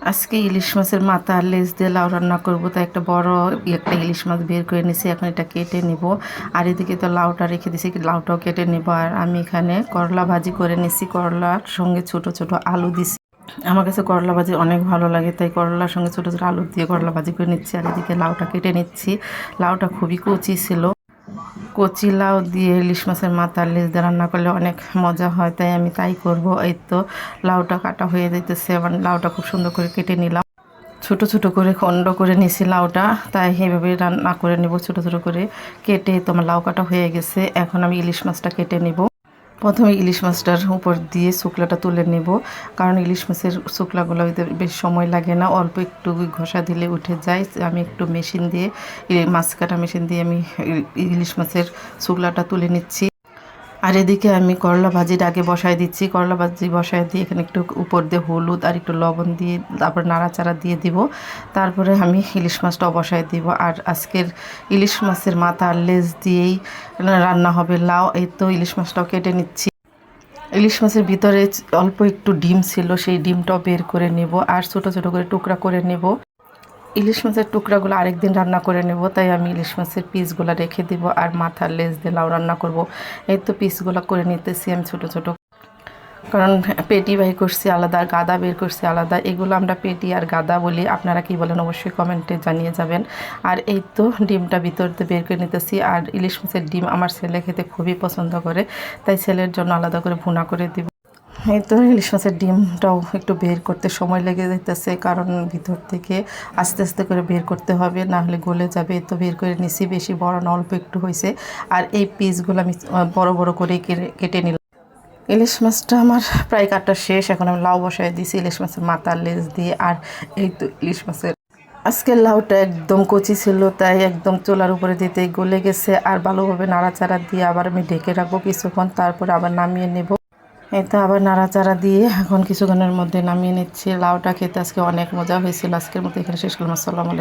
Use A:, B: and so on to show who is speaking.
A: আজকে ইলিশ মাছের মাথা আর লেজ দিয়ে লাউ রান্না করব, তাই একটা বড় একটা ইলিশ মাছ বের করে নিছি। এখন এটা কেটে নিব। আর এদিকে তো লাউটা রেখে দিছি, লাউটাও কেটে নেব। আর আমি এখানে করলা ভাজি করে নিছি, করলার সঙ্গে ছোট ছোট আলু দিছি। আমার কাছে করলা ভাজি অনেক ভালো লাগে, তাই করলার সঙ্গে ছোট ছোট আলু দিয়ে করলা ভাজি করে নিচ্ছি। আর এদিকে লাউটা কেটে নিচ্ছি। লাউটা খুবই কচি ছিল। কচি লাউ দিয়ে ইলিশ মাছের মাথা লেজ দিয়ে রান্না করলে অনেক মজা হয়, তাই আমি তাই করব। এই তো লাউটা কাটা হয়ে যাইতেছে, আবার লাউটা খুব সুন্দর করে কেটে নিলাম। ছোট ছোট করে খণ্ড করে নিছি লাউটা, তাই এইভাবে রান্না করে নেব। ছোট ছোট করে কেটে তোমার লাউ কাটা হয়ে গেছে। এখন আমি ইলিশ মাছটা কেটে নেব। প্রথমে ইলিশ মাছটার উপর দিয়ে শুকলাটা তুলে নেব, কারণ ইলিশ মাছের শুকলাগুলো বেশ সময় লাগে না, অল্প একটু ঘষা দিলে উঠে যায়। আমি একটু মেশিন দিয়ে, মাছ কাটা মেশিন দিয়ে আমি ইলিশ মাছের শুকলাটা তুলে নিচ্ছি। আর এদিকে আমি করলা ভাজির আগে বসায় দিচ্ছি। করলা ভাজি বসায় দিয়ে এখানে একটু উপর দিয়ে হলুদ আর একটু লবণ দিয়ে তারপর নাড়াচাড়া দিয়ে দিব। তারপরে আমি ইলিশ মাছটাও বসায় দিব। আর আজকের ইলিশ মাছের মাথা আর লেজ দিয়েই রান্না হবে লাউ। এই তো ইলিশ মাছটাও কেটে নিচ্ছি। ইলিশ মাছের ভিতরে অল্প একটু ডিম ছিল, সেই ডিমটাও বের করে নেব আর ছোট ছোট করে টুকরা করে নেব। ইলিশ মাছের টুকরাগুলো আরেকদিন রান্না করে নেব, তাই আমি ইলিশ মাছের পিসগুলো রেখে দিব আর মাথার লেজ দিয়ে লাউ রান্না করব। এই তো পিসগুলো করে নিতেছি আমি ছোট ছোট, কারণ পেটি বাই করছি আলাদা আর গাদা বের করছি আলাদা। এগুলো আমরা পেটি আর গাদা বলি, আপনারা কি বলেন অবশ্যই কমেন্টে জানিয়ে যাবেন। আর এই তো ডিমটা ভিতর দিয়ে বের করে নিতেছি। আর ইলিশ মাছের ডিম আমার ছেলে খেতে খুবই পছন্দ করে, তাই ছেলের জন্য আলাদা করে ভুনা করে দিব। এই তো ইলিশ মাছের ডিমটাও একটু বের করতে সময় লেগে যাইতেছে, কারণ ভিতর থেকে আস্তে আস্তে করে বের করতে হবে, না হলে গলে যাবে। তো বের করে নিছি, বেশি বড় না, অল্প একটু হয়েছে। আর এই পিসগুলো আমি বড় বড় করে কেটে নিলাম। ইলিশ মাছটা আমার প্রায় কাটা শেষ। এখন আমি লাউ বসায় দিয়েছি ইলিশ মাছের মাথা লেজ দিয়ে। আর এই তো ইলিশ মাছের আজকের লাউটা একদম কচি ছিল, তাই একদম চুলার উপরে দিতে গলে গেছে। আর ভালোভাবে নাড়াচাড়া দিয়ে আবার আমি ঢেকে রাখবো কিছুক্ষণ, তারপরে আবার নামিয়ে নেব। এই তো আবার নাড়াচাড়া দিয়ে এখন কিছুক্ষণের মধ্যে নামিয়ে নিচ্ছি। লাউটা খেতে আজকে অনেক মজা হয়েছিল। আজকের মতো এখানে শেষ করলাম। আসসালামু আলাইকুম।